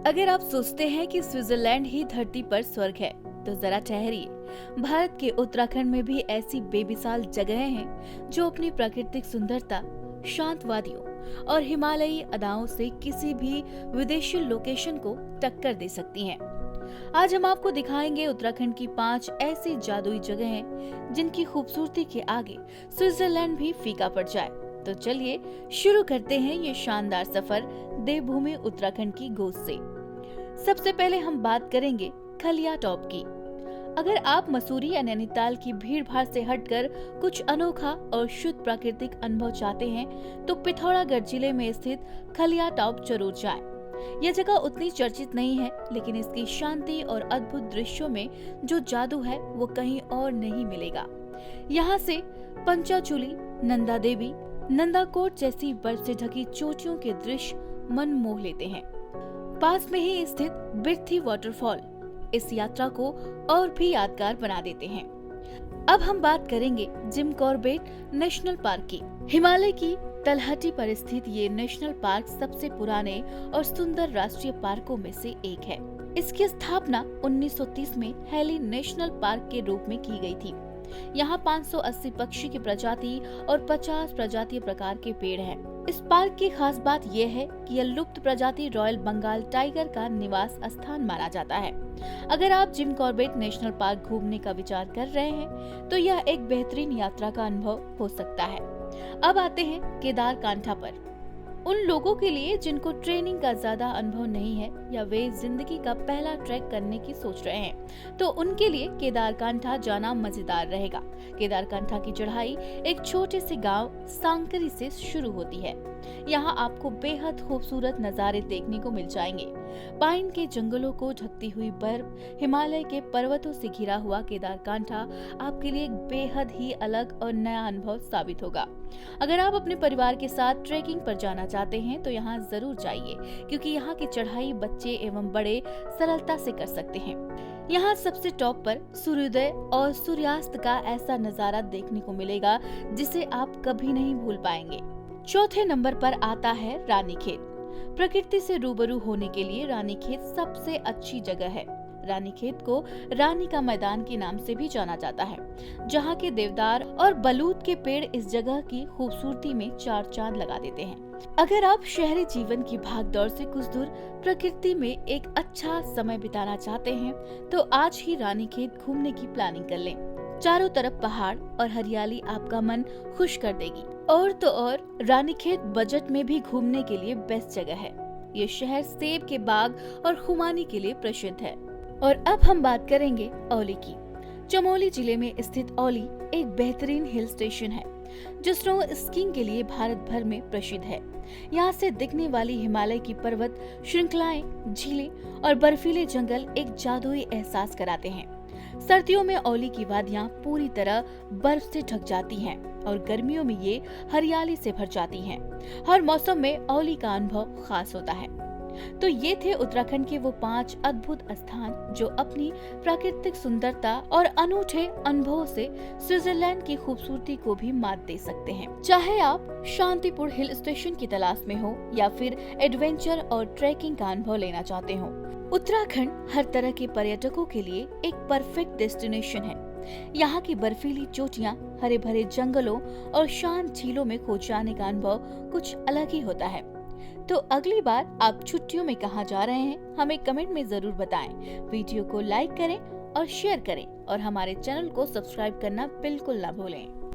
अगर आप सोचते हैं कि स्विट्जरलैंड ही धरती पर स्वर्ग है, तो जरा ठहरिए। भारत के उत्तराखंड में भी ऐसी बेमिसाल जगहें हैं जो अपनी प्राकृतिक सुंदरता, शांत वादियों और हिमालयी अदाओं से किसी भी विदेशी लोकेशन को टक्कर दे सकती हैं। आज हम आपको दिखाएंगे उत्तराखंड की 5 ऐसी जादुई जगहें जिनकी खूबसूरती के आगे स्विट्जरलैंड भी फीका पड़ जाए। तो चलिए शुरू करते हैं ये शानदार सफर देवभूमि उत्तराखंड की गोद से। सबसे पहले हम बात करेंगे खलिया टॉप की। अगर आप मसूरी या नैनीताल की भीड़ भाड़ से हटकर कुछ अनोखा और शुद्ध प्राकृतिक अनुभव चाहते हैं, तो पिथौरागढ़ जिले में स्थित खलिया टॉप जरूर जाएं। यह जगह उतनी चर्चित नहीं है, लेकिन इसकी शांति और अद्भुत दृश्यों में जो जादू है वो कहीं और नहीं मिलेगा। यहाँ से पंचाचूली, नंदा देवी, नंदाकोट जैसी बर्फ से ढकी चोटियों के दृश्य मन मोह लेते हैं। पास में ही स्थित बिर्थी वाटरफॉल इस यात्रा को और भी यादगार बना देते हैं। अब हम बात करेंगे जिम कॉर्बेट नेशनल पार्क की। हिमालय की तलहटी पर स्थित ये नेशनल पार्क सबसे पुराने और सुंदर राष्ट्रीय पार्कों में से एक है। इसकी स्थापना 1930 में हेली नेशनल पार्क के रूप में की गई थी। यहाँ 580 पक्षी की प्रजाति और 50 प्रजातीय प्रकार के पेड़ हैं। इस पार्क की खास बात यह है कि यह लुप्त प्रजाति रॉयल बंगाल टाइगर का निवास स्थान माना जाता है। अगर आप जिम कॉर्बेट नेशनल पार्क घूमने का विचार कर रहे हैं, तो यह एक बेहतरीन यात्रा का अनुभव हो सकता है। अब आते हैं केदारकांठा पर। उन लोगों के लिए जिनको ट्रेनिंग का ज्यादा अनुभव नहीं है या वे जिंदगी का पहला ट्रैक करने की सोच रहे हैं, तो उनके लिए केदारकांठा जाना मजेदार रहेगा। केदारकांठा की चढ़ाई एक छोटे से गांव सांकरी से शुरू होती है। यहाँ आपको बेहद खूबसूरत नजारे देखने को मिल जाएंगे। पाइन के जंगलों को ढकती हुई बर्फ, हिमालय के पर्वतों से घिरा हुआ केदारकांठा आपके लिए एक बेहद ही अलग और नया अनुभव साबित होगा। अगर आप अपने परिवार के साथ ट्रेकिंग पर जाना चाहते हैं, तो यहाँ जरूर जाइए, क्योंकि यहाँ की चढ़ाई बच्चे एवं बड़े सरलता से कर सकते हैं। यहाँ सबसे टॉप पर सूर्योदय और सूर्यास्त का ऐसा नजारा देखने को मिलेगा जिसे आप कभी नहीं भूल पाएंगे। चौथे नंबर पर आता है रानीखेत। प्रकृति से रूबरू होने के लिए रानीखेत सबसे अच्छी जगह है। रानीखेत को रानी का मैदान के नाम से भी जाना जाता है, जहाँ के देवदार और बलूत के पेड़ इस जगह की खूबसूरती में चार चांद लगा देते हैं। अगर आप शहरी जीवन की भागदौड़ से कुछ दूर प्रकृति में एक अच्छा समय बिताना चाहते हैं, तो आज ही रानीखेत घूमने की प्लानिंग कर लें। चारों तरफ पहाड़ और हरियाली आपका मन खुश कर देगी। और तो और रानीखेत बजट में भी घूमने के लिए बेस्ट जगह है। ये शहर सेब के बाग और खुमानी के लिए प्रसिद्ध है। और अब हम बात करेंगे औली की। चमोली जिले में स्थित औली एक बेहतरीन हिल स्टेशन है जो स्नो स्कीइंग के लिए भारत भर में प्रसिद्ध है। यहाँ से दिखने वाली हिमालय की पर्वत श्रृंखलाएं, झीलें और बर्फीले जंगल एक जादुई एहसास कराते हैं। सर्दियों में औली की वादियाँ पूरी तरह बर्फ से ढक जाती हैं और गर्मियों में ये हरियाली से भर जाती हैं। हर मौसम में औली का अनुभव खास होता है। तो ये थे उत्तराखंड के वो 5 अद्भुत स्थान जो अपनी प्राकृतिक सुंदरता और अनूठे अनुभवों से स्विट्जरलैंड की खूबसूरती को भी मात दे सकते हैं। चाहे आप शांतिपूर्ण हिल स्टेशन की तलाश में हो या फिर एडवेंचर और ट्रैकिंग का अनुभव लेना चाहते हो, उत्तराखंड हर तरह के पर्यटकों के लिए एक परफेक्ट डेस्टिनेशन है। यहाँ की बर्फीली चोटियाँ, हरे भरे जंगलों और शांत झीलों में खो जाने का अनुभव कुछ अलग ही होता है। तो अगली बार आप छुट्टियों में कहाँ जा रहे हैं, हमें कमेंट में जरूर बताएं। वीडियो को लाइक करें और शेयर करें और हमारे चैनल को सब्सक्राइब करना बिल्कुल ना भूलें।